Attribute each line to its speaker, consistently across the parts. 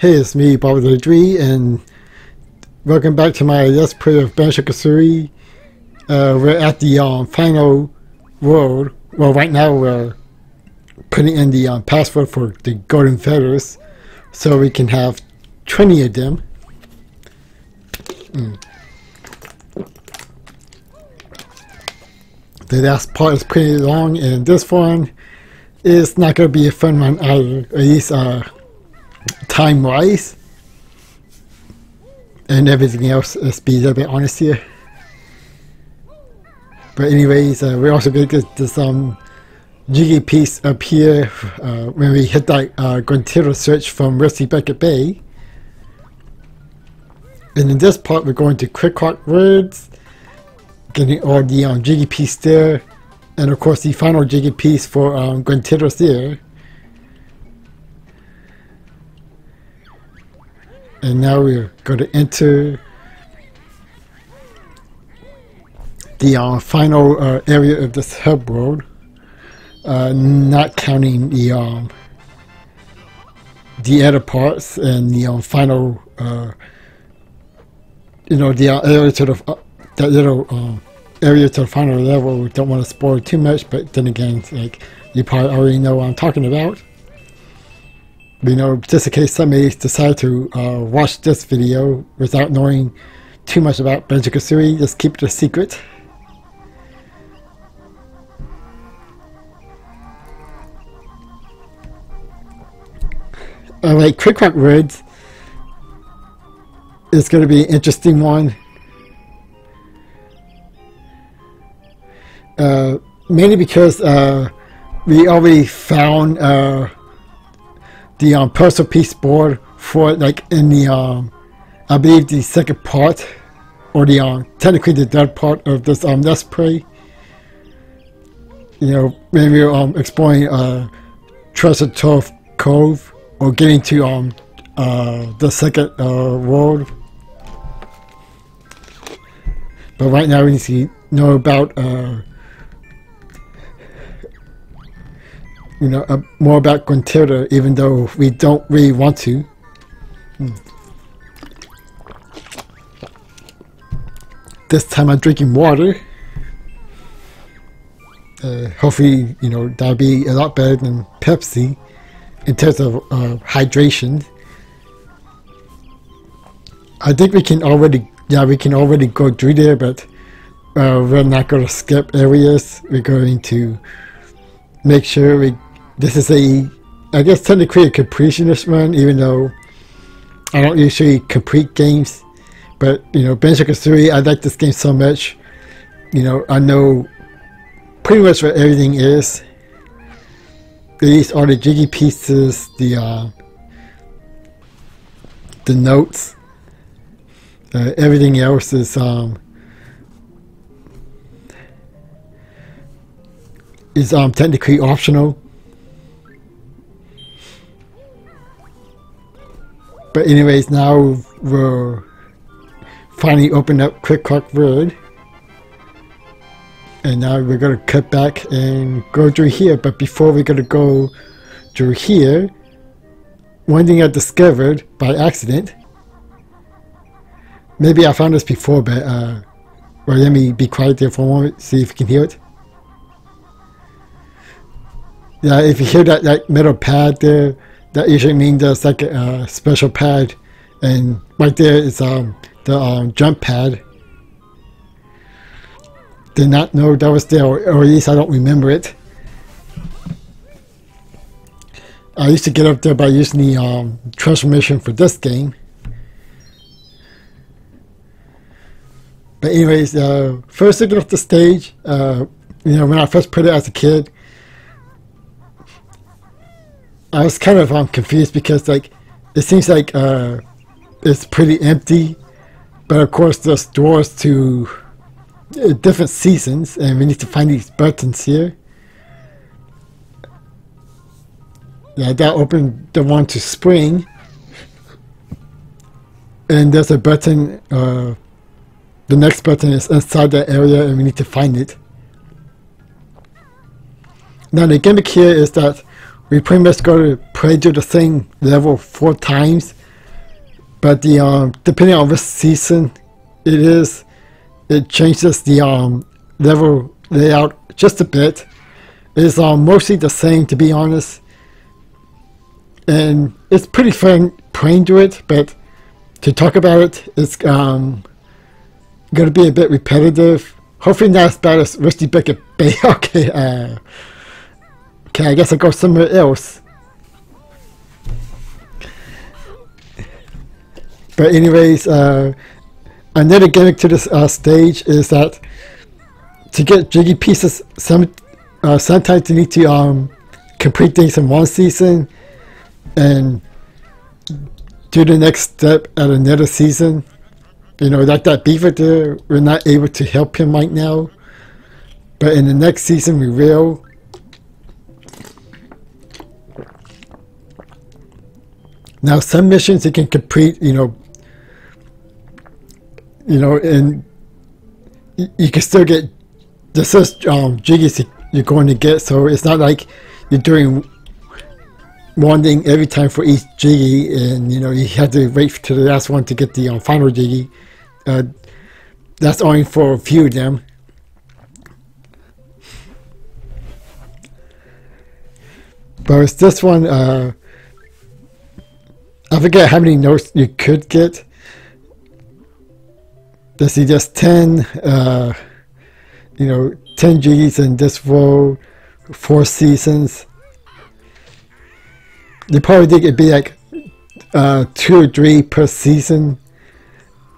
Speaker 1: Hey, it's me, Banjo-Kazooie, and welcome back to my Let's Play of Banjo-Kazooie. We're at the final world. Well, right now we're putting in the password for the golden feathers, so we can have 20 of them. The last part is pretty long, and this one is not going to be a fun one either, at least time-wise, and everything else. Let's be a little bit honest here. But anyways, we're also going to get this jiggy piece up here when we hit that Guantero search from Rusty Bucket Bay. And in this part, we're going to Quick Clock Words, getting all the jiggy piece there, and of course the final jiggy piece for Guantero there. And now we're going to enter the final area of this hub world, not counting the other parts and the final, the area to the that little area to the final level. We don't want to spoil too much, but then again, like, you probably already know what I'm talking about. You know, just in case somebody decide to watch this video without knowing too much about Banjo-Kazooie, just keep it a secret. Alright, Quick Clock Words is going to be an interesting one. Mainly because we already found the puzzle piece board for, like, in the I believe the second part, or the technically the third part of this Let's Play. You know, when we were exploring Treasure Trove Cove, or getting to the second world. But right now we need to know about more about Guantero, even though we don't really want to. This time I'm drinking water. Hopefully, that'll be a lot better than Pepsi in terms of hydration. I think we can already go through there, but we're not going to skip areas. We're going to make sure this is I guess technically a completionist run, even though I don't usually complete games. But, Banjo-Kazooie, I like this game so much. I know pretty much where everything is. At least all the jiggy pieces, the notes, everything else is technically optional. But anyways, now we're finally open up Quick Clock Word, and now we're gonna cut back and go through here. But before we're gonna go through here, one thing I discovered by accident. Maybe I found this before, but well, let me be quiet there for a moment, see if you can hear it. Yeah, if you hear that metal pad there, that usually means there's like a special pad, and right there is the jump pad. Did not know that was there, or at least I don't remember it. I used to get up there by using the transformation for this game. But anyways, first looking off the stage, when I first put it as a kid, I was kind of confused because, like, it seems like it's pretty empty, but of course there's doors to different seasons, and we need to find these buttons here. Yeah, that opened the one to spring, and there's a button. The next button is inside that area, and we need to find it. Now the gimmick here is that we pretty much go to play to the same level 4 times but the depending on which season it is, it changes the level layout just a bit. It's mostly the same, to be honest, and it's pretty fun playing to it, but to talk about it, it's going to be a bit repetitive. Hopefully not as bad as Rusty Bucket Bay. Okay, okay, I guess I'll go somewhere else. But anyways, another gimmick to this stage is that to get Jiggy pieces, sometimes you need to complete things in one season and do the next step at another season. You know, like that beaver there, we're not able to help him right now, but in the next season we will. Now some missions you can complete, you know, and you can still get the such jiggies you're going to get, so it's not like you're doing one thing every time for each jiggy, and you know you have to wait to the last one to get the final jiggy. That's only for a few of them. But it's this one, I forget how many notes you could get. Let's see, just 10, you know, 10 jiggies in this row, 4 seasons. They probably think it'd be like 2 or 3 per season,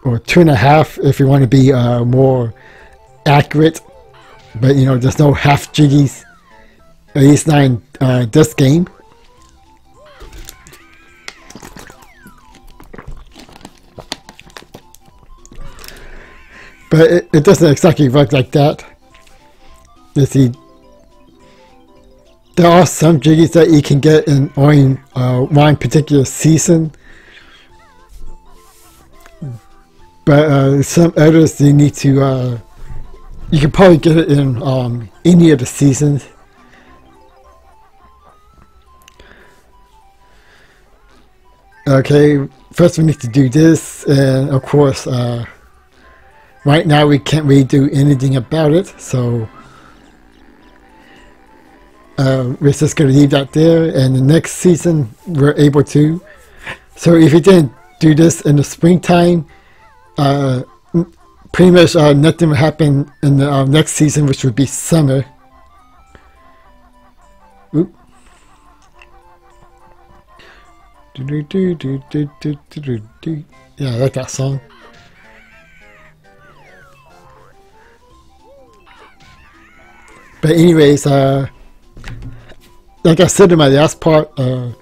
Speaker 1: or 2.5 if you want to be more accurate. But you know, there's no half jiggies, at least not in this game. But it doesn't exactly work like that. You see, there are some jiggies that you can get in only one particular season, but some others you need to. You can probably get it in any of the seasons. Okay, first we need to do this, and of course, right now we can't really do anything about it, so. We're just going to leave that there, and the next season we're able to. So if you didn't do this in the springtime, pretty much nothing will happen in the next season, which would be summer. Oop. Yeah, I like that song. But anyways, like I said in my last part, and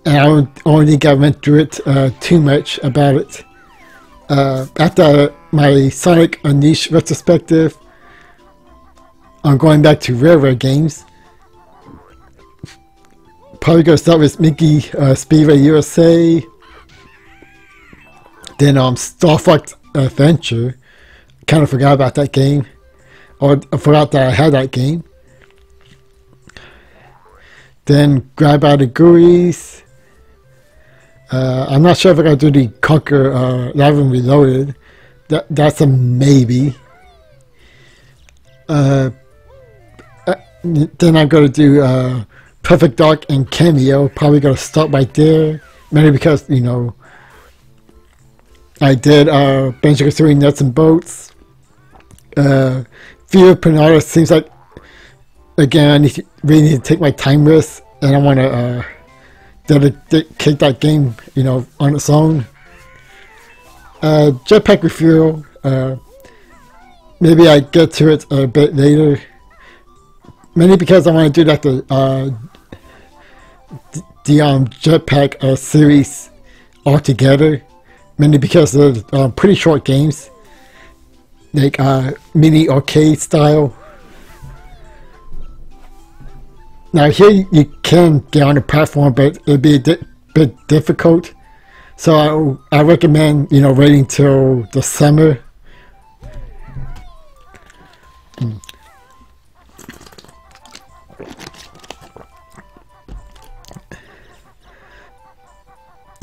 Speaker 1: I don't think I went through it too much about it. After my Sonic Unleashed retrospective, I'm going back to railroad games. Probably going to start with Mickey Speedway USA, then Star Fox Adventure. Kind of forgot about that game, or I forgot that I had that game. Then grab out the GUIs. I'm not sure if I'm going to do the Conquer Live and Reloaded. That's a maybe. Then I'm going to do Perfect Dark and Cameo. Probably going to start right there. Mainly because, you know, I did Banjo-Kazooie Nuts and Bolts. Fear Pinata seems like, again, I really need to take my time risk, and I want to dedicate that game, you know, on its own. Jetpack Refuel, maybe I get to it a bit later, mainly because I want to do that the Jetpack series altogether, mainly because they're pretty short games, like mini arcade style. Now here you can get on the platform, but it'd be a bit difficult. So I recommend, you know, waiting till the summer.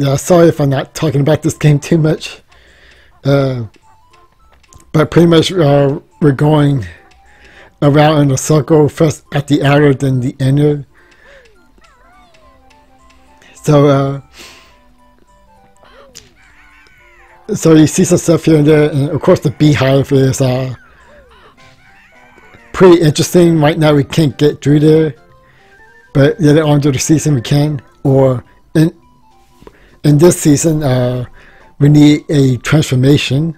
Speaker 1: Yeah, sorry if I'm not talking about this game too much. But pretty much we're going around in a circle, first at the outer, then the inner. So so you see some stuff here and there, and of course the beehive is pretty interesting. Right now we can't get through there, but later on through the season we can. Or in this season, we need a transformation.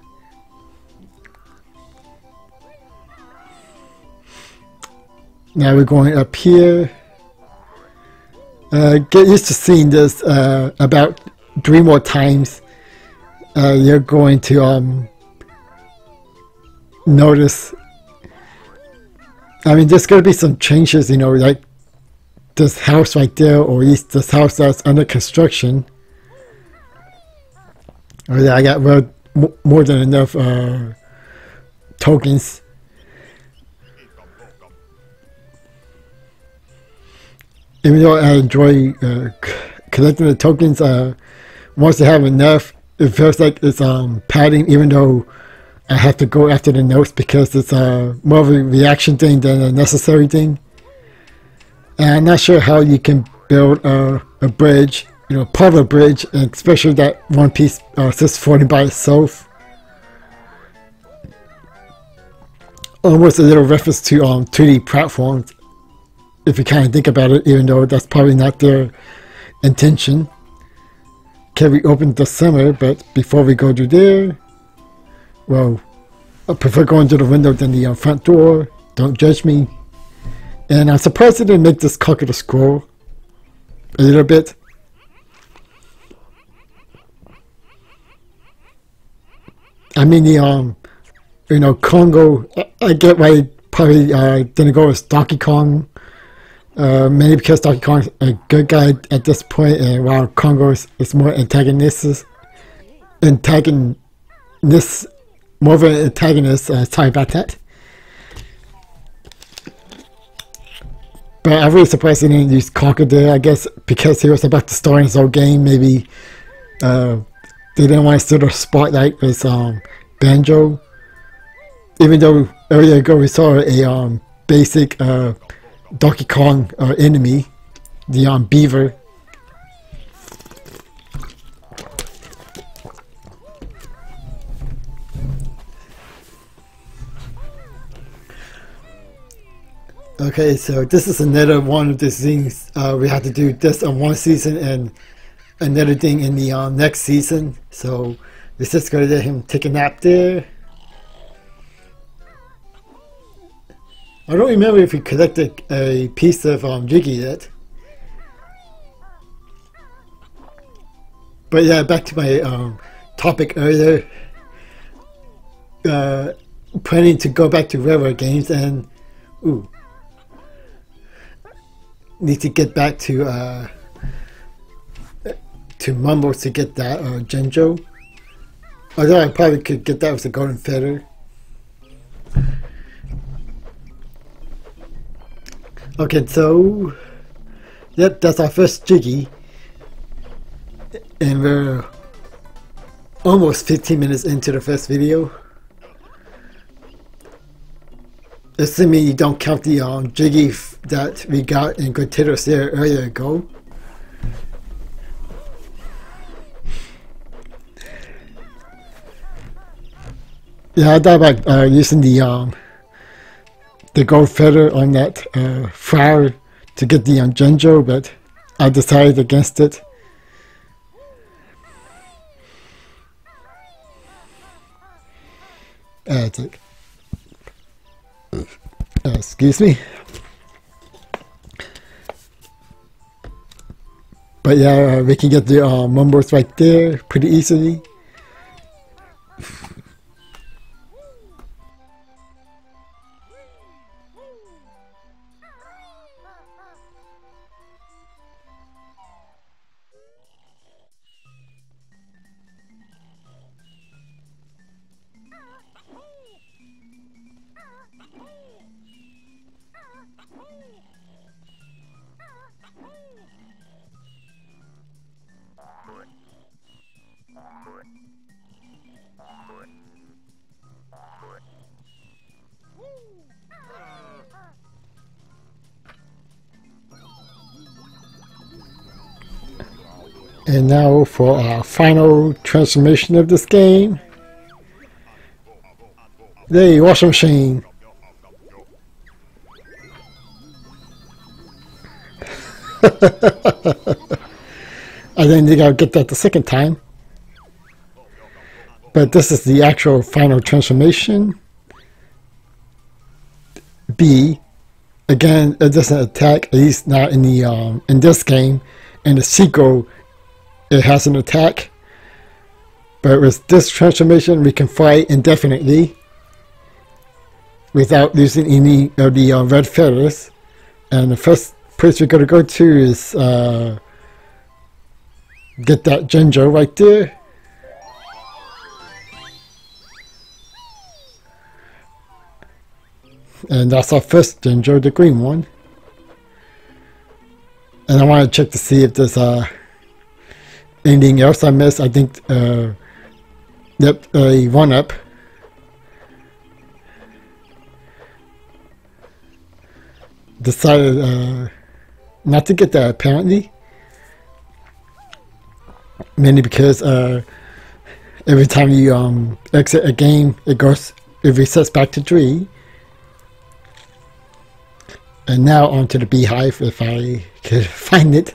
Speaker 1: Now we're going up here. Get used to seeing this about 3 more times. You're going to notice. I mean, there's going to be some changes, you know, like this house right there, or at least this house that's under construction. Oh yeah, I got more than enough tokens. Even though I enjoy collecting the tokens, once I have enough, it feels like it's padding, even though I have to go after the notes because it's more of a reaction thing than a necessary thing. And I'm not sure how you can build a bridge, you know, part of a bridge, and especially that one piece sits floating by itself. Almost a little reference to 3D platforms, if you kind of think about it, even though that's probably not their intention. Okay, we opened the summer, but before we go to there, well, I prefer going to the window than the front door. Don't judge me. And I'm surprised they didn't make this cocker the scroll a little bit. I mean the you know, Congo. I get why probably didn't go with Donkey Kong. Maybe because Donkey Kong's a good guy at this point, and while Congo is more more of an antagonist. Sorry about that. But I'm really surprised he didn't use Conker there. I guess because he was about to start his own game, maybe they didn't want to steal the spotlight with Banjo. Even though earlier ago we saw a basic Donkey Kong enemy, the beaver. Okay, so this is another one of the things we have to do this on one season and another thing in the next season. So let's just go to let him take a nap there. I don't remember if we collected a piece of Jiggy yet. But yeah, back to my topic earlier. Planning to go back to railroad games, and need to get back to Mumbles to get that Genjo. Although I probably could get that with the golden feather. Okay, so yep, that's our first Jiggy, and we're almost 15 minutes into the first video. Assuming you don't count the Jiggy that we got in Gotitos there earlier ago. Yeah, I thought about using the gold feather on that flower to get the Genjo, but I decided against it. Excuse me. But yeah, we can get the Mumbles right there pretty easily. And now for our final transformation of this game. Hey, washing machine. I didn't think I'd get that the second time. But this is the actual final transformation. B. Again, it doesn't attack, at least not in the in this game. In the sequel, it has an attack. But with this transformation, we can fly indefinitely without losing any of the red feathers. And the first place we're going to go to is get that ginger right there. And that's our first ginger, the green one. And I want to check to see if there's anything else I missed. I think yep, a 1-up. Decided not to get that apparently. Mainly because every time you exit a game, it resets back to 3. And now onto the beehive if I could find it.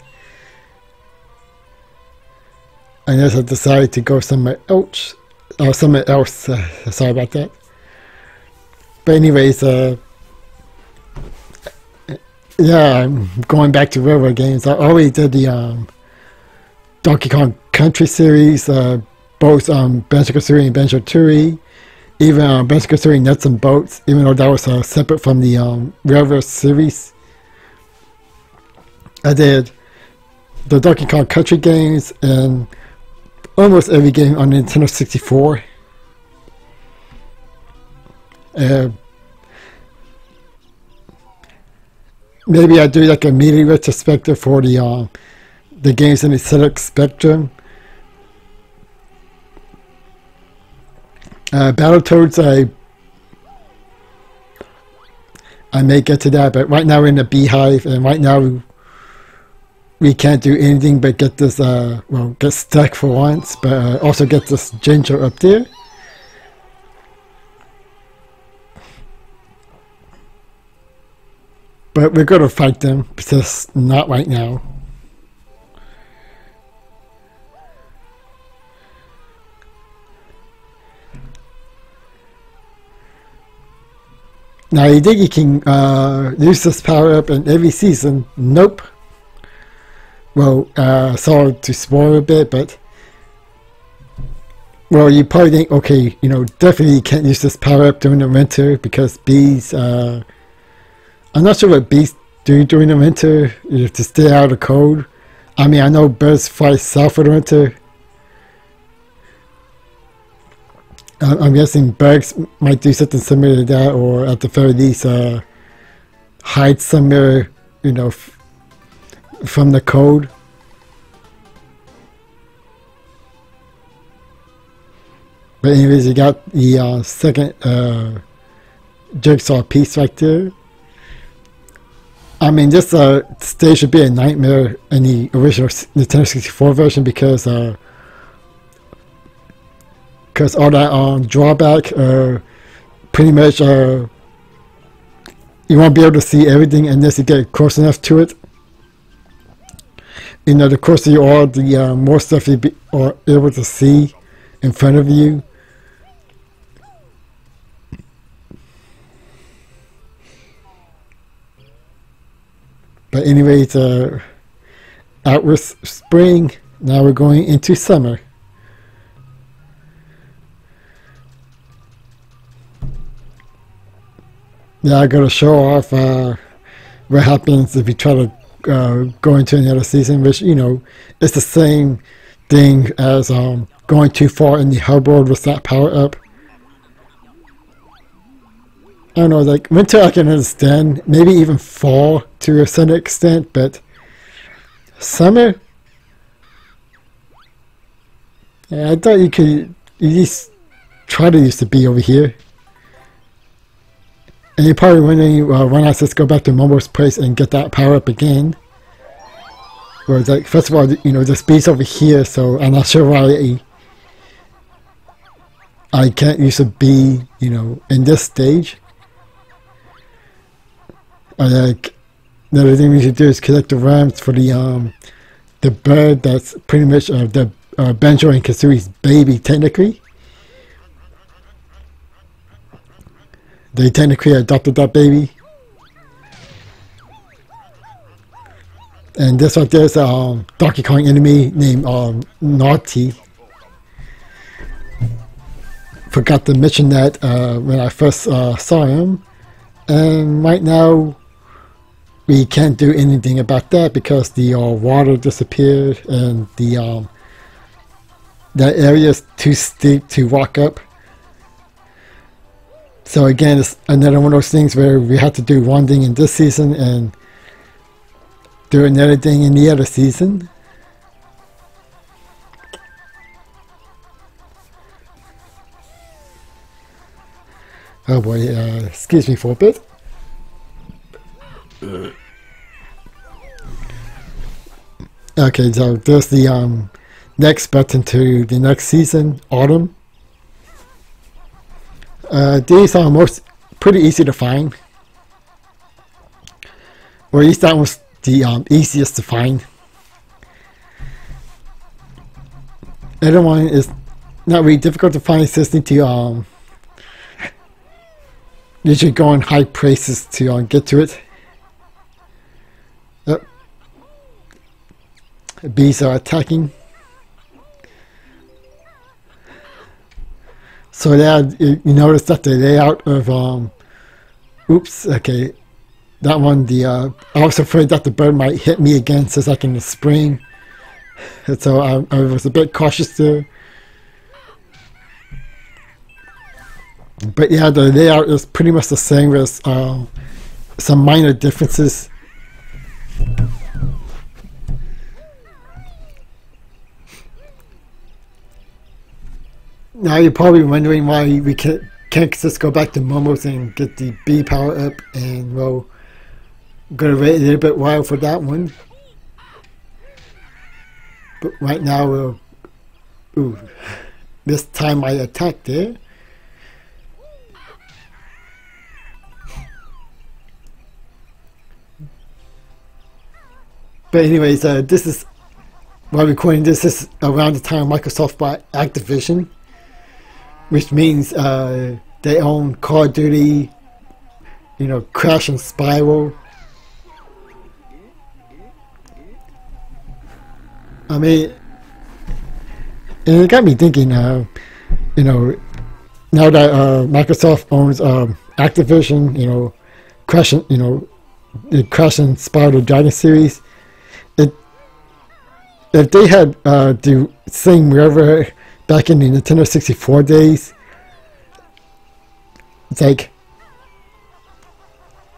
Speaker 1: Unless I decide to go somewhere else. Sorry about that. But anyways, yeah, I'm going back to railroad games. I already did the Donkey Kong Country series, both Banjo-Kazooie and Banjo-Tooie. Even Banjo-Kazooie Nuts and Bolts, even though that was separate from the railroad series. I did the Donkey Kong Country games and almost every game on Nintendo 64. Maybe I do like a mini retrospective for the games in the Select Spectrum. Battletoads, I may get to that, but right now we're in the beehive, and right now we can't do anything but get this, well, get stuck for once, but also get this ginger up there. But we're going to fight them, just not right now. Now you think you can use this power up in every season? Nope. Well, sorry to spoil a bit, but well, you probably think, okay, you know, definitely you can't use this power up during the winter because bees. I'm not sure what bees do during the winter. You have to stay out of the cold. I mean, I know birds fly south for the winter. I'm guessing bugs might do something similar to that, or at the very least, hide somewhere, you know, from the cold. But anyways, you got the second jigsaw piece right there. I mean, this stage should be a nightmare in the original Nintendo 64 version because all that drawback, pretty much you won't be able to see everything unless you get close enough to it. You know, the closer you are, the more stuff you are able to see in front of you. But anyways, out with spring, now we're going into summer. Yeah, I gotta show off what happens if you try to go into another season, which, you know, it's the same thing as going too far in the hub world with that power up. I don't know, like winter I can understand, maybe even fall to a certain extent, but summer? Yeah, I thought you could at least try to use the bee over here. And you're probably wondering, why not just go back to Momo's place and get that power up again? Where it's like, first of all, you know, the speed's over here, so I'm not sure why I can't use a B, you know, in this stage. Like, another thing we should do is collect the rams for the bird that's pretty much the Banjo and Kazooie's baby, technically. They technically adopted that baby. And this right there's a Donkey Kong enemy named Naughty. Forgot to mention that when I first saw him. And right now, we can't do anything about that because the water disappeared and the that area is too steep to walk up. So again, it's another one of those things where we have to do one thing in this season and do another thing in the other season. Oh boy, excuse me for a bit. Okay, so there's the next button to the next season, Autumn. These are pretty easy to find. Or at least that was the easiest to find. The other one is not really difficult to find. It's just need to you should go on high places to get to it. Bees are attacking. So that you notice that the layout of oops, okay, that one, I was afraid that the bird might hit me again since like in the spring, and so I was a bit cautious there. But yeah, the layout is pretty much the same as some minor differences. Now you're probably wondering why we can't just go back to Momo's and get the B power up, and we'll gonna wait a little bit while for that one. But right now we'll this time I attacked there. But anyways, this is while recording this is around the time Microsoft bought Actvision, which means they own Call of Duty, you know, Crash and Spiral. I mean, and it got me thinking, you know, now that Microsoft owns Activision, you know, Crash, you know, the Crash and Spiral Dragon series, if they had the same wherever back in the Nintendo 64 days, it's like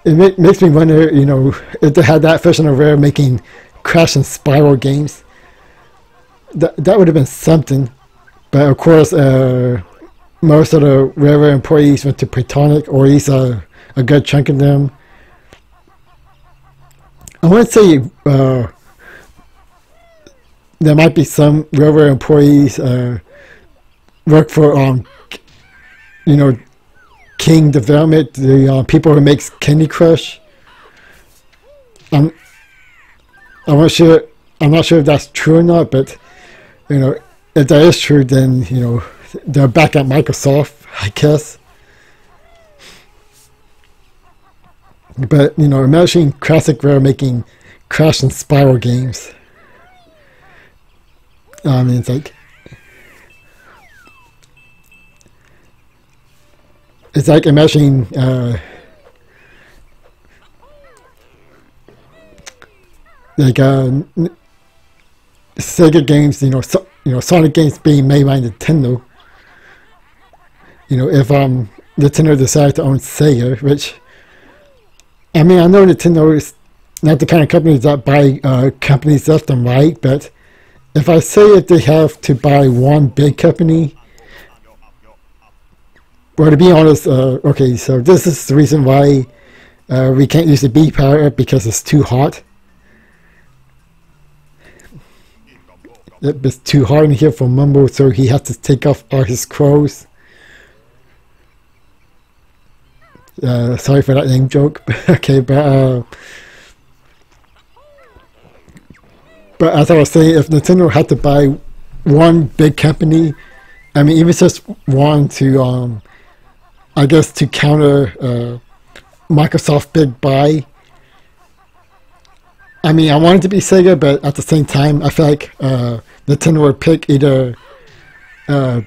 Speaker 1: it makes me wonder, you know, if they had that version of Rare making Crash and Spiral games, that would have been something. But of course, most of the Rare employees went to Platonic, or at least a good chunk of them. I want to say there might be some Rare employees work for you know, King Development, the people who makes Candy Crush. I'm not sure if that's true or not, but you know, if that is true, then you know they're back at Microsoft, I guess. But you know, imagine classic Rare making Crash and Spiral games. I mean, it's like imagining like Sega games, you know, Sonic games being made by Nintendo. You know, if Nintendo decided to own Sega, which I mean, I know Nintendo is not the kind of company that buy companies left and right, but if I say that they have to buy one big company, well, to be honest, okay, so this is the reason why we can't use the B power up, because it's too hot. it's too hard in here for Mumble, so he has to take off all his clothes. Sorry for that name joke. Okay, but as I was saying, if Nintendo had to buy one big company, I mean, even just one to, I guess, to counter Microsoft big buy. I mean, I want it to be Sega, but at the same time, I feel like Nintendo would pick either. They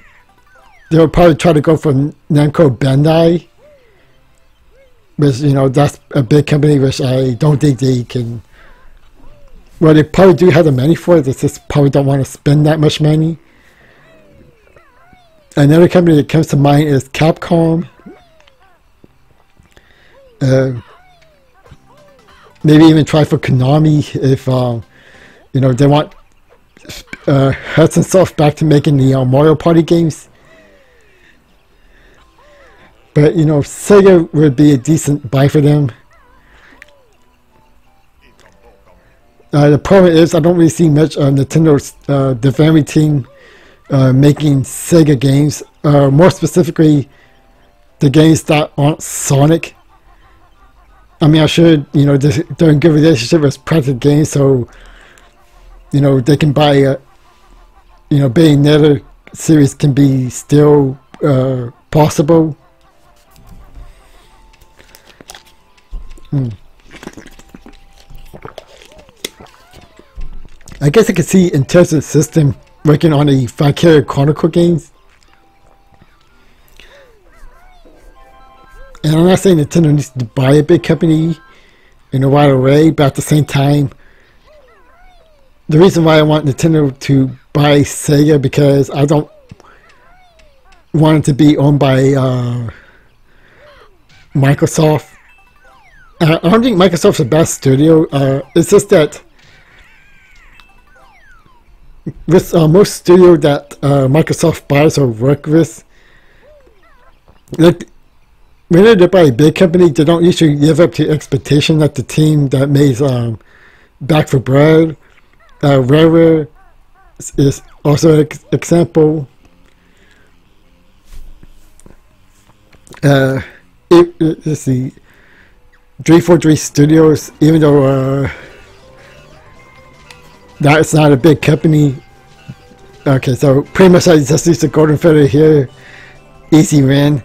Speaker 1: would probably try to go for Namco Bandai, which, you know, that's a big company, which I don't think they can. Well, they probably do have the money for it. They just probably don't want to spend that much money. Another company that comes to mind is Capcom. Maybe even try for Konami if you know, they want Hudson Soft back to making the Mario Party games. But, you know, Sega would be a decent buy for them. The problem is I don't really see much Nintendo's development team making Sega games. More specifically, the games that aren't Sonic. I mean, I should, you know, they're in good relationship with Practical Games, so, you know, they can buy, you know, Bayonetta series can be still possible. I guess I could see Intelligent System working on the Valkyria Chronicle games. And I'm not saying Nintendo needs to buy a big company in a right away, but at the same time, the reason why I want Nintendo to buy Sega, because I don't want it to be owned by Microsoft. I don't think Microsoft's the best studio. It's just that with most studios that Microsoft buys or work with, like, when they buy a big company, they don't usually live up to expectation. Like the team that made Back for Blood, Rare is also an example. Let's see, 343 Studios, even though that's not a big company. Okay, so pretty much I just used the golden feather here. Easy win.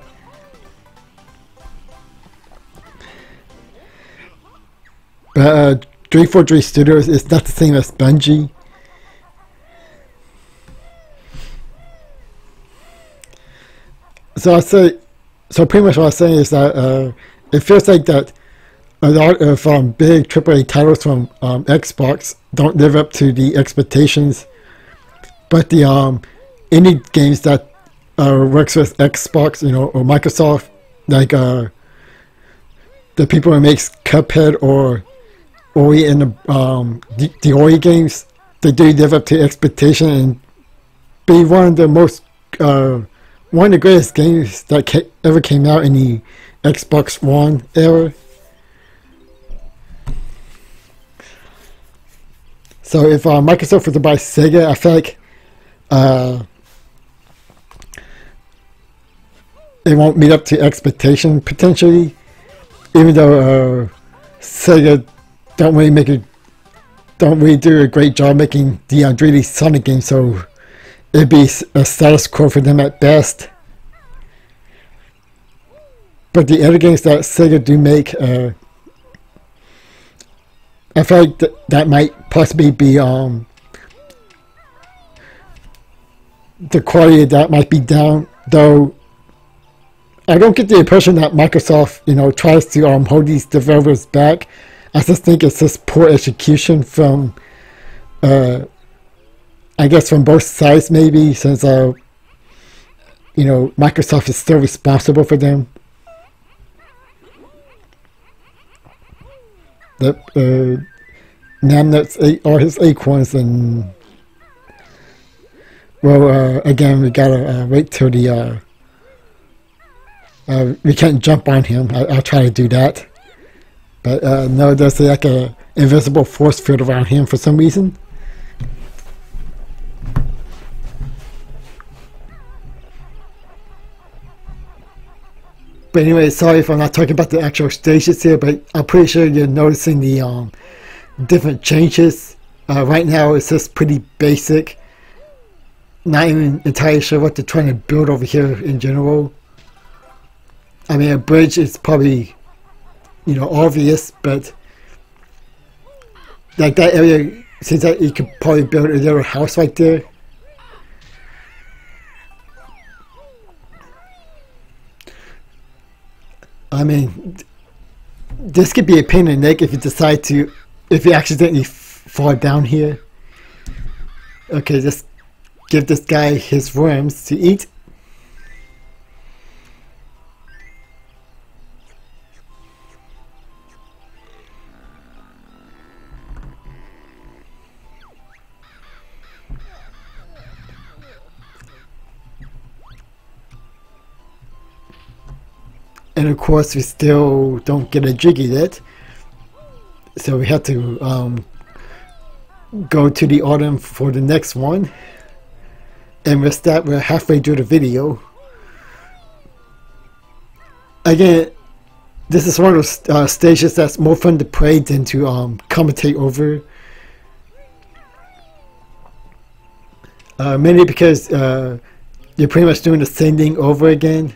Speaker 1: But 343 Studios is not the same as Bungie. So I say, so pretty much what I'm saying is that it feels like that a lot of big AAA titles from Xbox don't live up to the expectations, but the indie games that works with Xbox, you know, or Microsoft, like the people who makes Cuphead or Ori and the Ori games, they do live up to expectation and be one of the most one of the greatest games that ever came out in the Xbox One era. So if Microsoft were to buy Sega, I feel like it won't meet up to expectation potentially, even though Sega don't really do a great job making the 3D Sonic game, so it'd be a status quo for them at best. But the other games that Sega do make, I feel like that might possibly be the quality of that might be down, though. I don't get the impression that Microsoft, you know, tries to hold these developers back. I just think it's just poor execution from, I guess, from both sides, maybe, since you know, Microsoft is still responsible for them. The Namnuts ate all his acorns, and well, again, we gotta wait till the we can't jump on him. I'll try to do that, but no, there's like a invisible force field around him for some reason. But anyway, sorry if I'm not talking about the actual stages here, but I'm pretty sure you're noticing the different changes. Right now it's just pretty basic. Not even entirely sure what they're trying to build over here in general. I mean, a bridge is probably, you know, obvious, but like that area seems like you could probably build a little house right there. I mean, this could be a pain in the neck if you decide to, if you accidentally fall down here. Okay, just give this guy his worms to eat. And of course we still don't get a jiggy yet, so we have to go to the autumn for the next one. And with that, we're halfway through the video. Again, this is one of those stages that's more fun to play than to commentate over. Mainly because you're pretty much doing the same thing over again.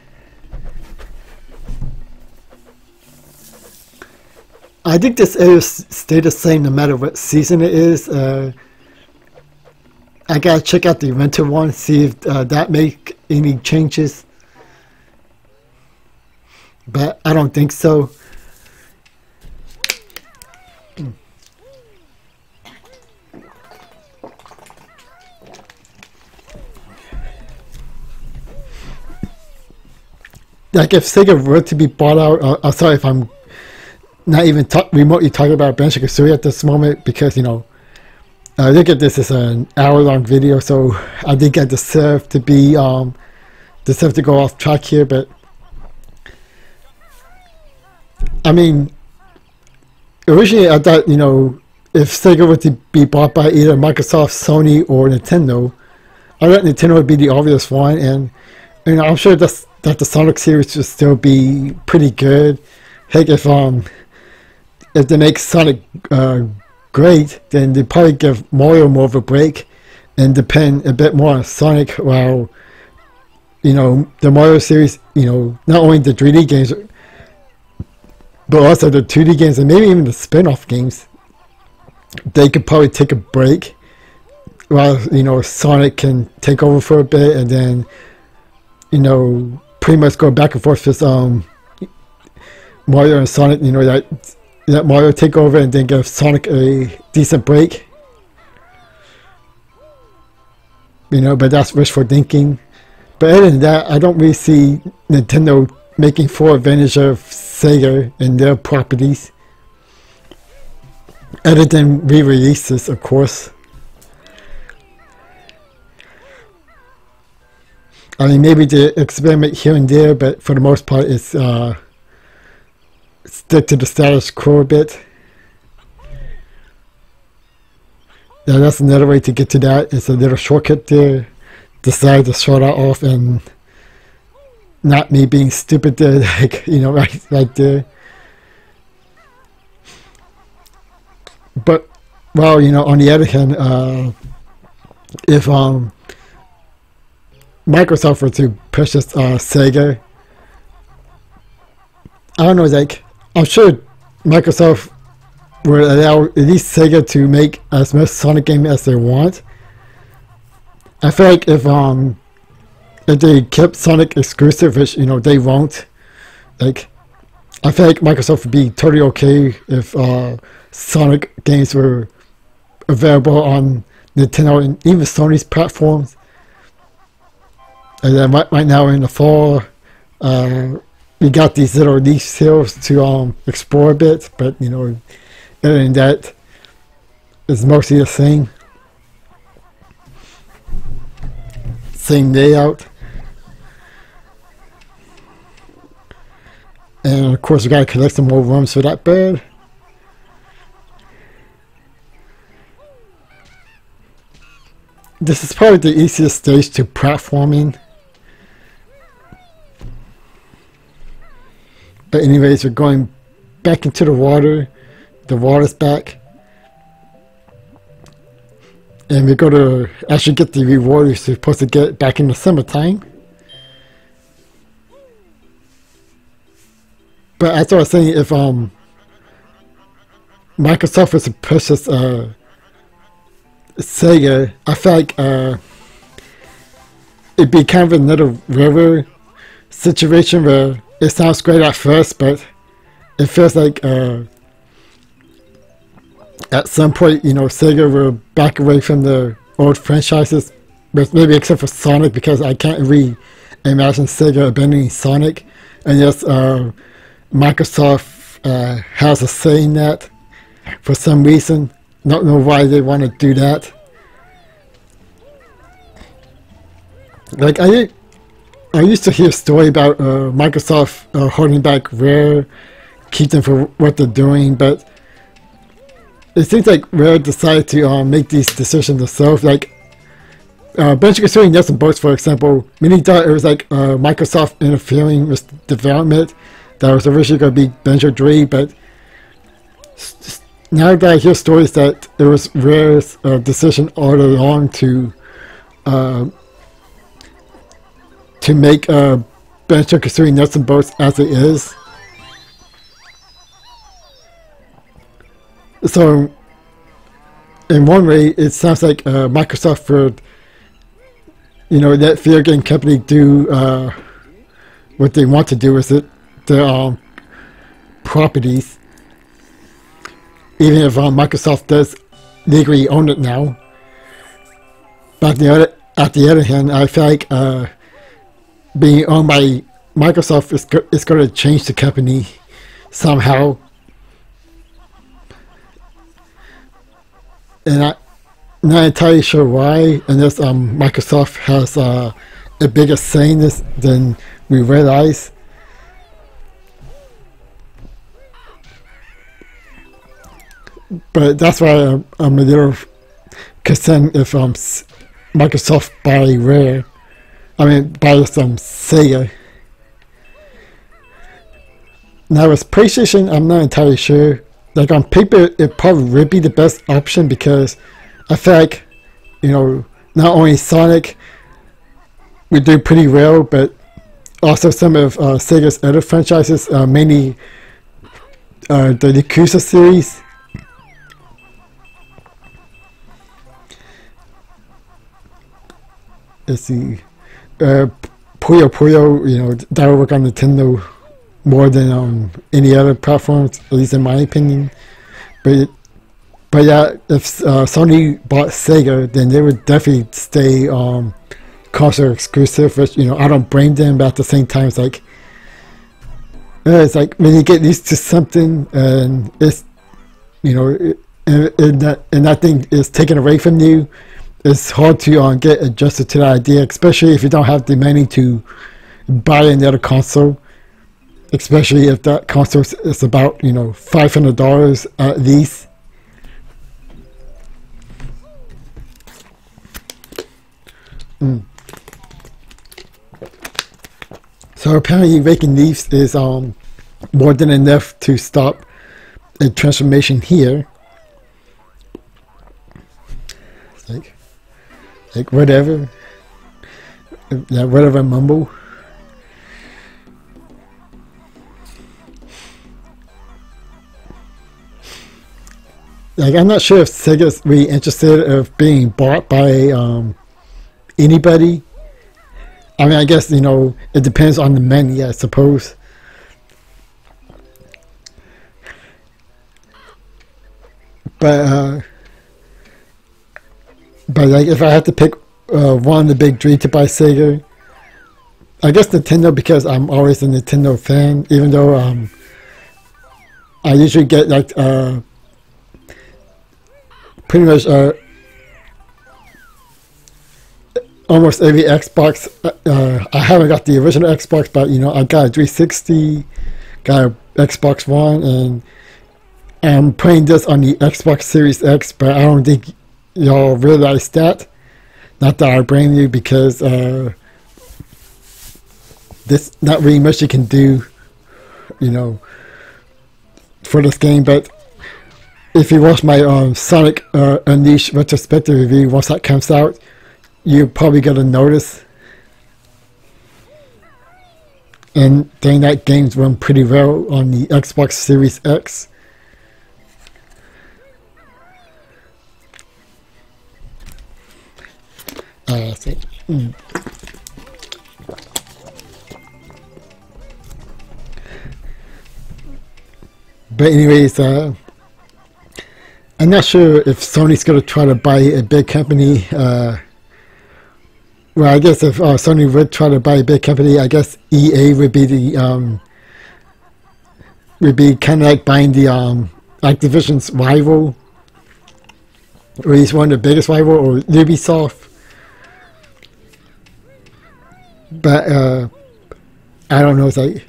Speaker 1: I think this area stay the same no matter what season it is. I gotta check out the winter one, see if that make any changes. But I don't think so. Like if Sega were to be bought out, sorry if I'm not even remotely talking about Banjo-Kazooie at this moment, because, you know, look at this as an hour-long video, so I think I deserve to be deserve to go off track here. But I mean, originally I thought, you know, if Sega were to be bought by either Microsoft, Sony, or Nintendo, I thought Nintendo would be the obvious one, and you know, I'm sure that the Sonic series would still be pretty good. Heck, if they make Sonic great, then they probably give Mario more of a break and depend a bit more on Sonic, while, you know, the Mario series, you know, not only the 3D games, but also the 2D games and maybe even the spin-off games, they could probably take a break while, you know, Sonic can take over for a bit, and then, you know, pretty much go back and forth with Mario and Sonic, you know, let Mario take over and then give Sonic a decent break. You know, but that's wishful thinking. But other than that, I don't really see Nintendo making full advantage of Sega and their properties. Other than re-releases, of course. I mean, maybe they experiment here and there, but for the most part, it's stick to the status quo a bit. Yeah, that's another way to get to that. It's a little shortcut there. Decide to start out off and not me being stupid there, like, you know, right there. But, well, you know, on the other hand, if Microsoft were to purchase Sega, I don't know, like, I'm sure Microsoft would allow at least Sega to make as much Sonic game as they want. I feel like if they kept Sonic exclusive, which, you know, they won't, like, I feel like Microsoft would be totally okay if Sonic games were available on Nintendo and even Sony's platforms. And then right now in the fall, we got these little niche hills to explore a bit, but, you know, other than that, it's mostly the same layout. And of course we gotta collect some more worms for that bird. This is probably the easiest stage to platform in. But anyways, we're going back into the water. The water's back. And we're going to actually get the reward we're supposed to get back in the summertime. But as I was saying, if Microsoft was to purchase Sega, I feel like it'd be kind of another Rare situation where it sounds great at first, but it feels like at some point, you know, Sega will back away from the old franchises, maybe except for Sonic, because I can't really imagine Sega abandoning Sonic. And yes, Microsoft has a say in that for some reason. Don't know why they want to do that. Like I used to hear a story about Microsoft holding back Rare, keep them for what they're doing, but it seems like Rare decided to make these decisions themselves. Like Banjo-Kazooie Nuts and Bolts, for example, many thought it was like Microsoft interfering with development that was originally going to be Banjo-Kazooie, but now that I hear stories that it was Rare's decision all along to make Banjo-Kazooie Nuts and Bolts as it is. So, in one way, it sounds like Microsoft would, you know, let video game company do what they want to do with it, their properties. Even if Microsoft does legally own it now. But at the other hand, I feel like being owned by Microsoft is going to change the company somehow. And I'm not entirely sure why, unless Microsoft has a bigger say in this than we realize. But that's why I'm a little concerned if Microsoft buy Rare. I mean, buy some Sega. Now with PlayStation, I'm not entirely sure. Like on paper, it probably would be the best option because I feel like, you know, not only Sonic would do pretty well, but also some of Sega's other franchises, mainly the Yakuza series. Let's see, Puyo Puyo, you know, that will work on Nintendo more than any other platforms, at least in my opinion. But yeah, if Sony bought Sega, then they would definitely stay console exclusive. Which, you know, I don't blame them, but at the same time, it's like when you get used to something and it's, you know, and that thing is taken away from you, it's hard to get adjusted to the idea, especially if you don't have the money to buy another console. Especially if that console is about, you know, $500 at least. So apparently raking leaves is more than enough to stop a transformation here. Like whatever. Yeah, whatever I mumble. Like, I'm not sure if Sega's really interested of being bought by anybody. I mean, I guess, you know, it depends on the money, I suppose. But like, if I had to pick one of the big three to buy Sega, I guess Nintendo, because I'm always a Nintendo fan, even though I usually get like pretty much almost every Xbox. I haven't got the original Xbox, but you know, I got a 360, got an Xbox One, and I'm playing this on the Xbox Series X, but I don't think y'all realize that. Not that I blame you, because there's not really much you can do for this game. But if you watch my Sonic Unleashed retrospective review, once that comes out, you're probably gonna notice. And dang, that game's run pretty well on the Xbox Series X. But anyways, I'm not sure if Sony's going to try to buy a big company. Well, I guess if Sony would try to buy a big company, I guess EA would be the would be kind of like buying the Activision's rival, or at least one of the biggest rival, or Ubisoft. But I don't know. It's like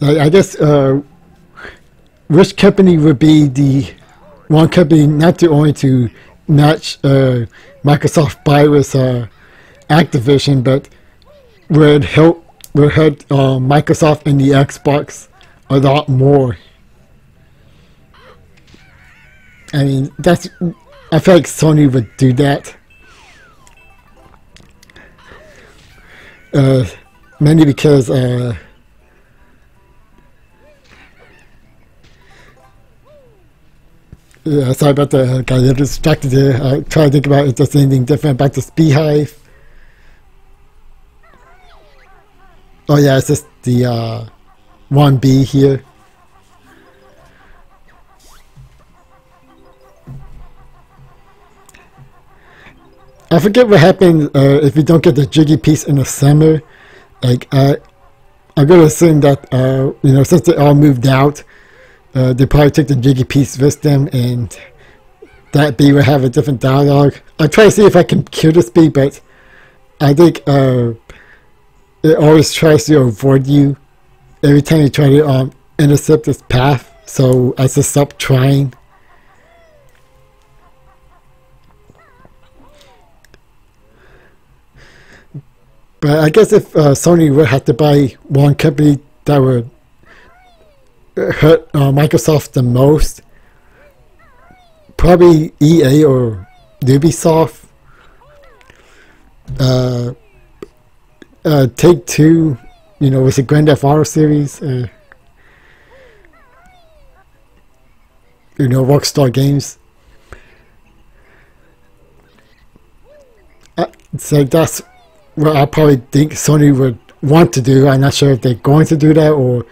Speaker 1: I guess which company would be the one company not to only to match Microsoft buy with Activision, but would help Microsoft and the Xbox a lot more. I mean, I feel like Sony would do that. Mainly because sorry about that, got a little distracted there. I try to think about if there's anything different about this beehive. Oh yeah, it's just the 1B here. I forget what happened if you don't get the Jiggy piece in the summer. Like I'm gonna assume that since they all moved out, they probably took the Jiggy piece with them, and that bee will have a different dialogue. I'll try to see if I can cure this bee, but I think it always tries to avoid you every time you try to intercept its path. So I just stopped trying. But I guess if Sony would have to buy one company that would hurt Microsoft the most, probably EA or Ubisoft. Take-Two, with the Grand Theft Auto series. Rockstar Games. So that's what I probably think Sony would want to do. I'm not sure if they're going to do that or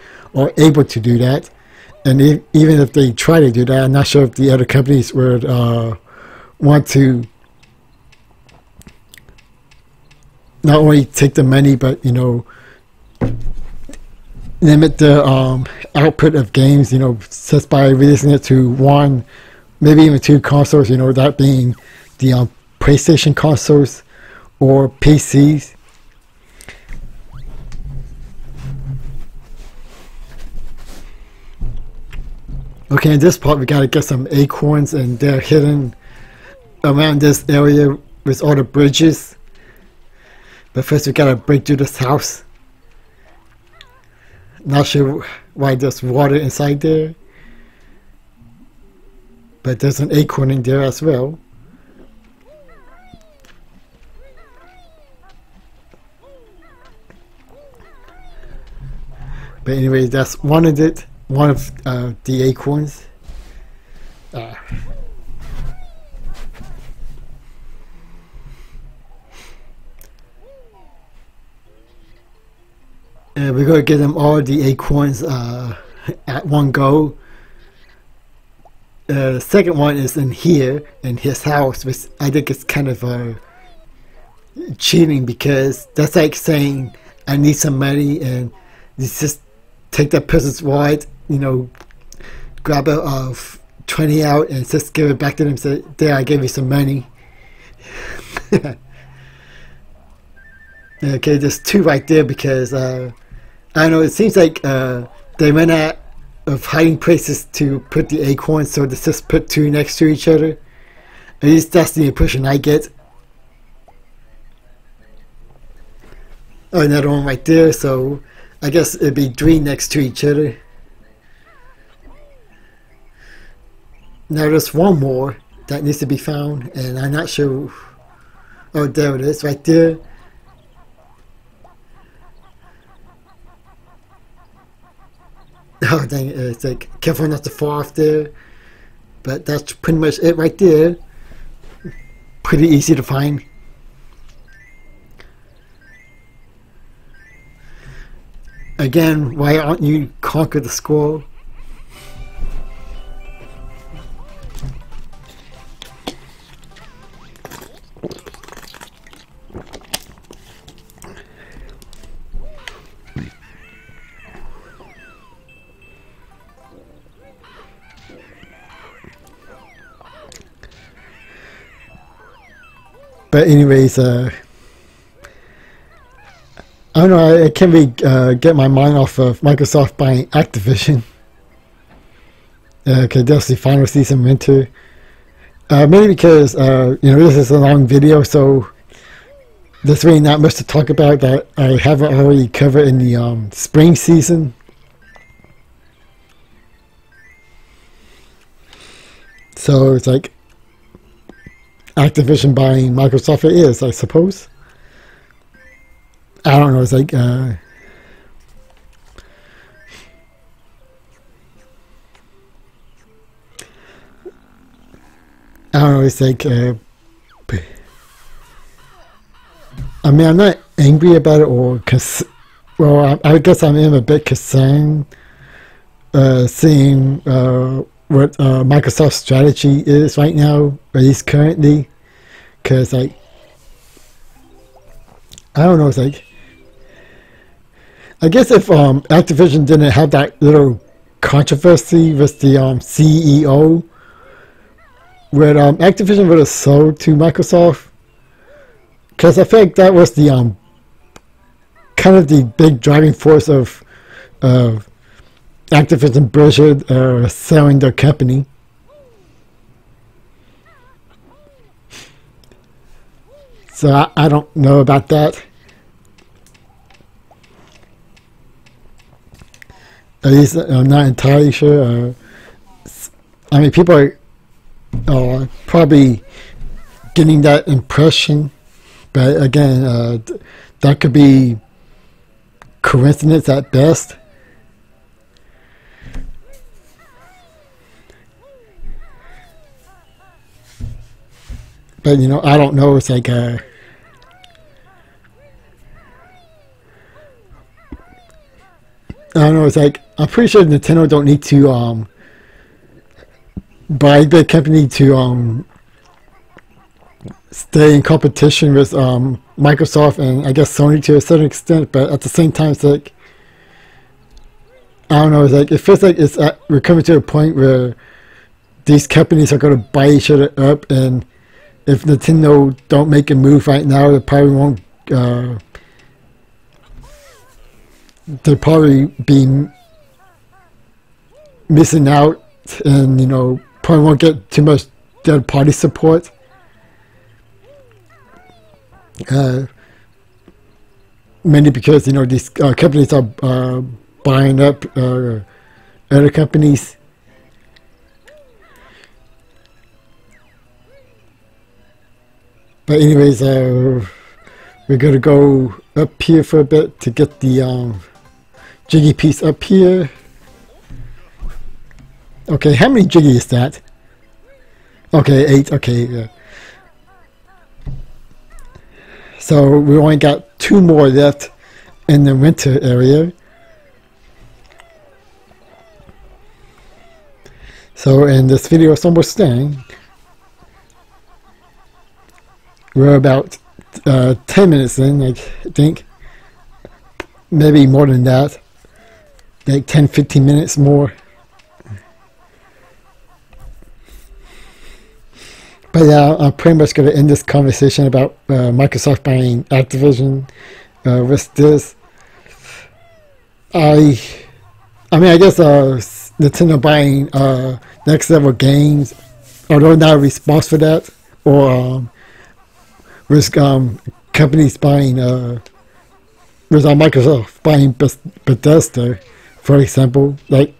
Speaker 1: able to do that. And even if they try to do that, I'm not sure if the other companies would want to not only take the money, but limit the output of games, just by releasing it to one, maybe even two consoles, that being the PlayStation consoles or PCs. Okay, in this part we gotta get some acorns, and they're hidden around this area with all the bridges. But first we gotta break through this house. Not sure why there's water inside there, but there's an acorn in there as well. But anyway, that's one of the acorns. And we're gonna get them all the acorns at one go. The second one is in here, in his house, which I think is kind of cheating, because that's like saying I need some money, and you just take that person's wallet, grab a 20 out and just give it back to them and say, there, I gave you some money. Okay, there's two right there because I don't know, it seems like they ran out of hiding places to put the acorns, so they just put two next to each other. At least that's the impression I get. another one right there. So I guess it'd be three next to each other. Now there's one more that needs to be found, and I'm not sure. Oh, there it is, right there. Oh, dang it, it's like, careful not to fall off there. But that's pretty much it right there. Pretty easy to find. Again, why aren't you conquer the squirrel? But anyways, I don't know, I can't really get my mind off of Microsoft buying Activision. Because that's the final season winter. Mainly because, this is a long video, so there's really not much to talk about that I haven't already covered in the spring season. So it's like Activision buying Microsoft it is, I suppose. I don't know, it's like I don't know, it's like I mean, I'm not angry about it, or well, I guess I am a bit concerned seeing what Microsoft's strategy is right now, at least currently, because like I don't know, it's like I guess if Activision didn't have that little controversy with the CEO, where Activision would have sold to Microsoft, because I feel like that was the kind of the big driving force of Activision Blizzard selling their company. So I don't know about that. At least I'm not entirely sure. I mean, people are probably getting that impression, but again, that could be coincidence at best. But I don't know. It's like I don't know. It's like I'm pretty sure Nintendo don't need to buy the company to stay in competition with Microsoft and I guess Sony to a certain extent. But at the same time, it's like I don't know. It's like it feels like we're coming to a point where these companies are going to buy each other up, and if Nintendo don't make a move right now, they probably won't. They'll probably be missing out, and probably won't get too much third party support. Mainly because these companies are buying up other companies. But anyways, we're gonna go up here for a bit to get the jiggy piece up here. Okay, how many jiggy is that? Okay, 8. Okay, yeah. So we only got 2 more left in the winter area. So in this video, it's almost done. We're about 10 minutes in, I think. Maybe more than that. Like 10-15 minutes more. But yeah, I'm pretty much going to end this conversation about Microsoft buying Activision with this. I mean, I guess Nintendo buying Next Level Games, although not a response for that, or risk companies buying without Microsoft buying Bethesda, for example. Like,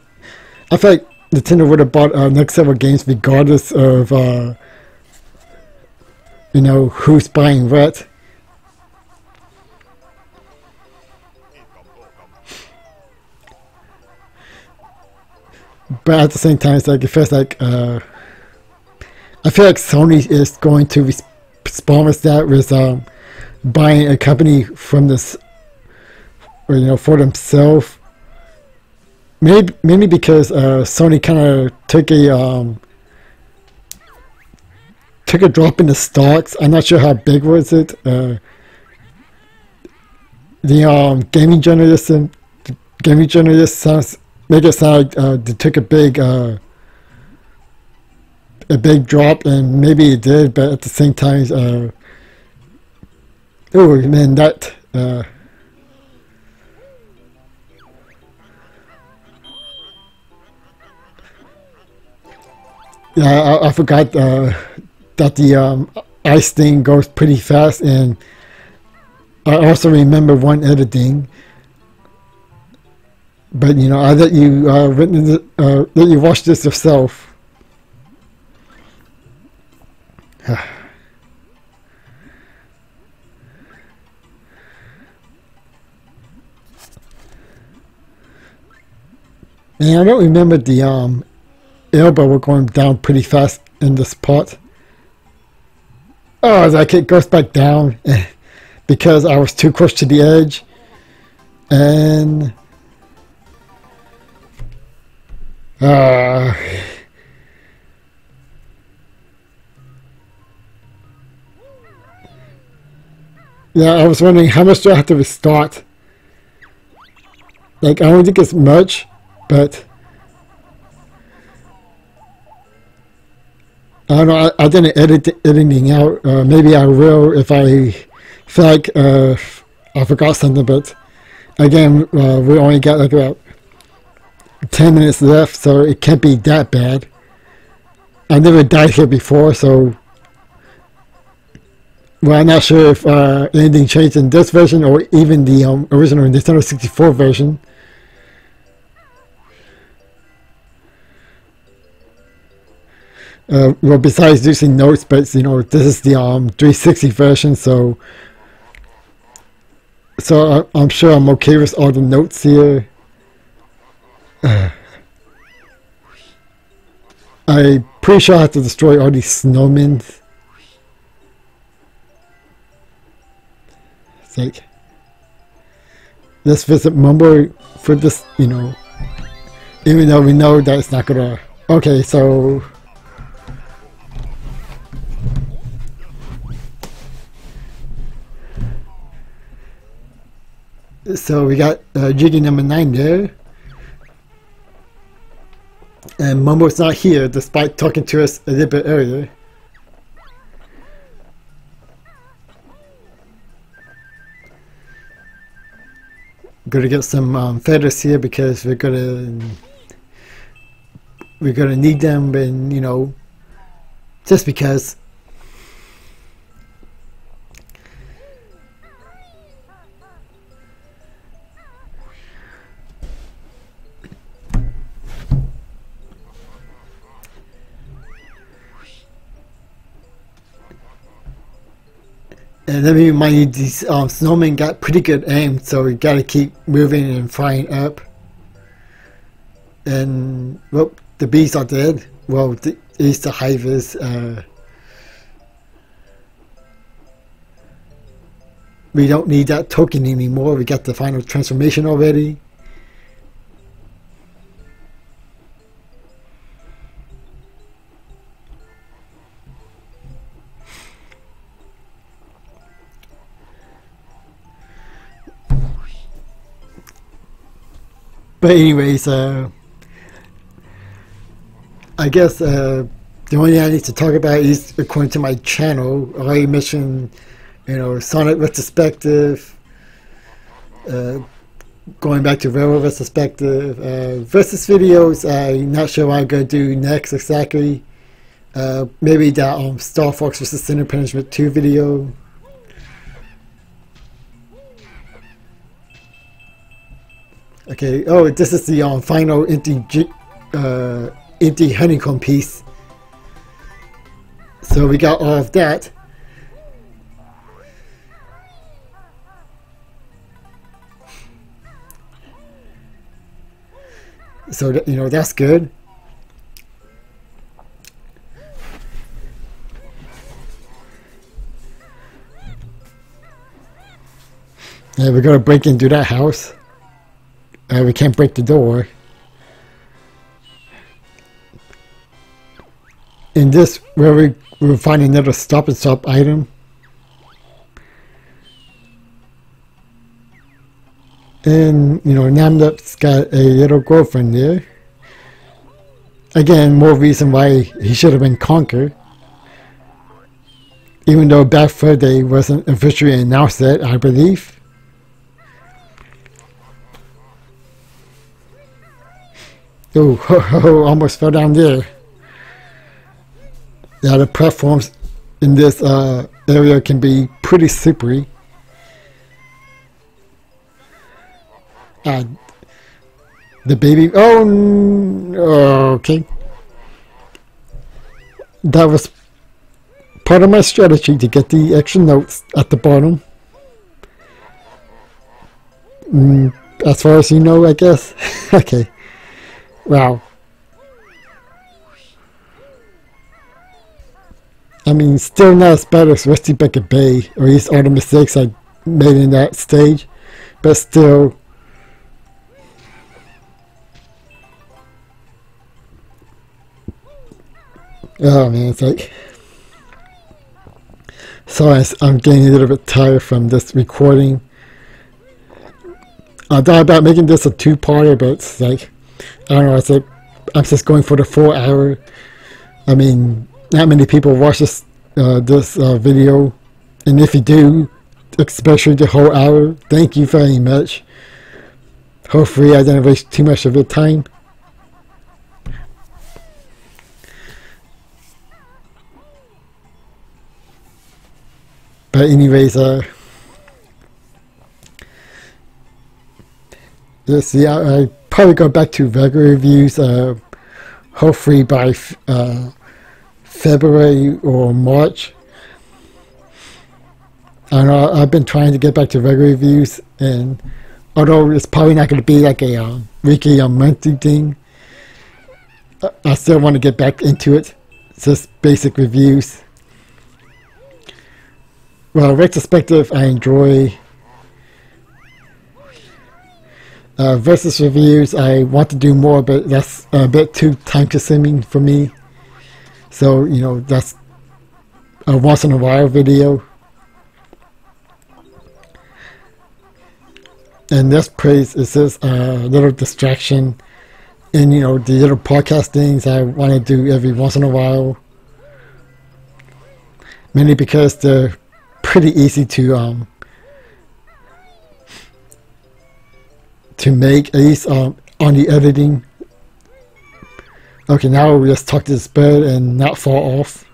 Speaker 1: I feel like Nintendo would have bought next several games regardless of you know, who's buying what. But at the same time, it's like it feels like I feel like Sony is going to respond with that with buying a company from this, or you know, for themselves. Maybe because Sony kind of took a drop in the stocks. I'm not sure how big was it. The gaming journalist sounds make it sound like they took a big drop, and maybe it did, but at the same time, oh man, that. Yeah, I forgot that the ice thing goes pretty fast, and I also remember one editing. But you know, I let you let you watch this yourself. And I don't remember the elbow were going down pretty fast in this part. Oh, like it goes back down because I was too close to the edge, and yeah, I was wondering how much do I have to restart. Like, I don't think it's much, but I don't know. I didn't edit anything out. Maybe I will if I feel like I forgot something. But again, we only got like about 10 minutes left, so it can't be that bad. I never died here before, so well, I'm not sure if anything changed in this version or even the original Nintendo 64 version. Well, besides using notes, but you know, this is the 360 version, so I'm sure I'm okay with all the notes here. I'm pretty sure I have to destroy all these snowmen. It's like, let's visit Mumbo for this, you know, even though we know that it's not gonna. Okay, so. So we got Jiggy number 9 there. And Momo's not here despite talking to us a little bit earlier. Gonna get some feathers here because we're gonna need them, and you know, just because. And let me remind you, these snowmen got pretty good aim, so we gotta keep moving and flying up. And, well, the bees are dead. Well, at least the hive is. We don't need that token anymore. We got the final transformation already. But anyways, I guess the only thing I need to talk about is, according to my channel, I already mentioned, you know, Sonic retrospective, going back to Railroad retrospective, versus videos. I'm not sure what I'm going to do next exactly. Maybe that Star Fox vs. Sinner Punishment 2 video. Okay. Oh, this is the final empty honeycomb piece. So we got all of that. So that, that's good. And we're gonna break into that house. We can't break the door. In this, where we'll find another Stop and Shop item. And, Namdup's got a little girlfriend there. Again, more reason why he should have been conquered. Even though Black Friday wasn't officially announced yet, I believe. Oh, almost fell down there. Yeah, the platforms in this area can be pretty slippery. The baby. Oh, okay. That was part of my strategy to get the extra notes at the bottom. As far as you know, I guess. Okay. Wow. I mean, still not as bad as Rusty Bucket Bay, or at least all the mistakes I made in that stage, but still. Oh man, it's like. Sorry, I'm getting a little bit tired from this recording. I thought about making this a two-parter, but it's like, I don't know, it's like, I'm just going for the 4 hour. I mean, not many people watch this video, and if you do, especially the whole hour, thank you very much. Hopefully I didn't waste too much of your time. But anyways, let's see, I probably go back to regular reviews, hopefully by February or March. I know I've been trying to get back to regular reviews, and although it's probably not going to be like a weekly or monthly thing, I still want to get back into it. Just basic reviews. Well, retrospective I enjoy. Versus reviews I want to do more, but that's a bit too time consuming for me. So, that's a once in a while video. And this praise is just a little distraction. And, the little podcast things I want to do every once in a while. Mainly because they're pretty easy to make, at least on the editing. Okay, now we just talk to this bird and not fall off.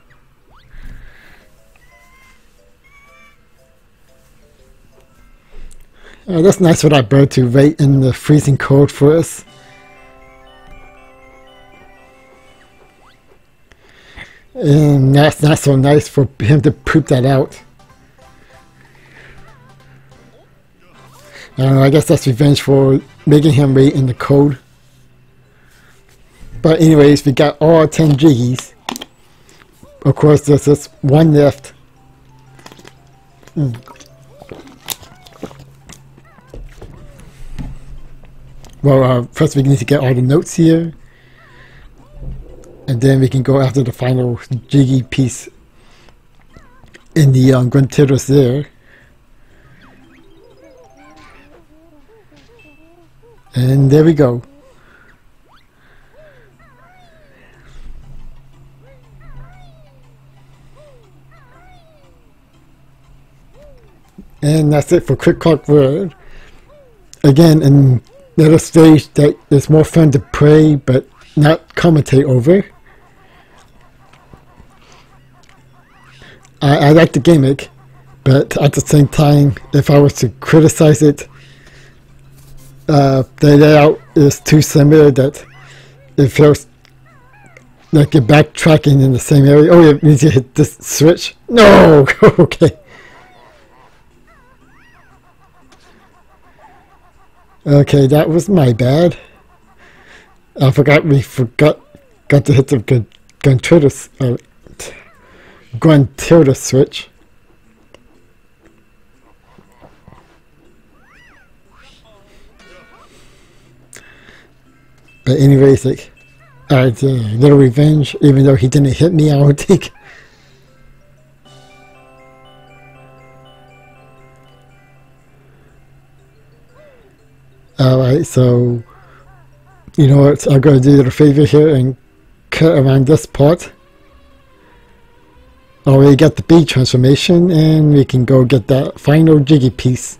Speaker 1: That's nice for that bird to wait in the freezing cold for us. And that's not so nice for him to poop that out. I don't know, I guess that's revenge for making him wait in the cold. But anyways, we got all 10 jiggies. Of course, there's just one left. Well, first we need to get all the notes here. And then we can go after the final jiggy piece in the Gruntillas there. And there we go. And that's it for Quick Clock Word. Again, another stage that is more fun to play but not commentate over. I like the gimmick, but at the same time, if I was to criticize it, the layout is too similar that it feels like you're backtracking in the same area. Oh, you need to hit this switch. No! Okay. Okay, that was my bad. I forgot got to hit the gun tilde switch. But anyways, like, a little revenge, even though he didn't hit me, I don't think. Alright, so, you know what, I'm going to do you a favor here and cut around this part. Already got the B transformation, and we can go get that final jiggy piece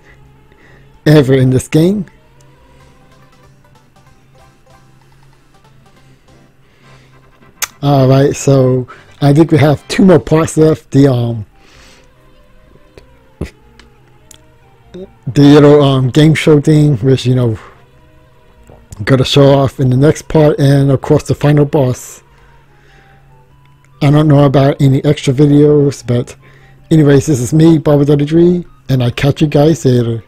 Speaker 1: ever in this game. Alright, so I think we have 2 more parts left. The little game show thing, which, you know, gotta show off in the next part, and of course the final boss. I don't know about any extra videos, but anyways, this is me, Baba33, and I catch you guys later.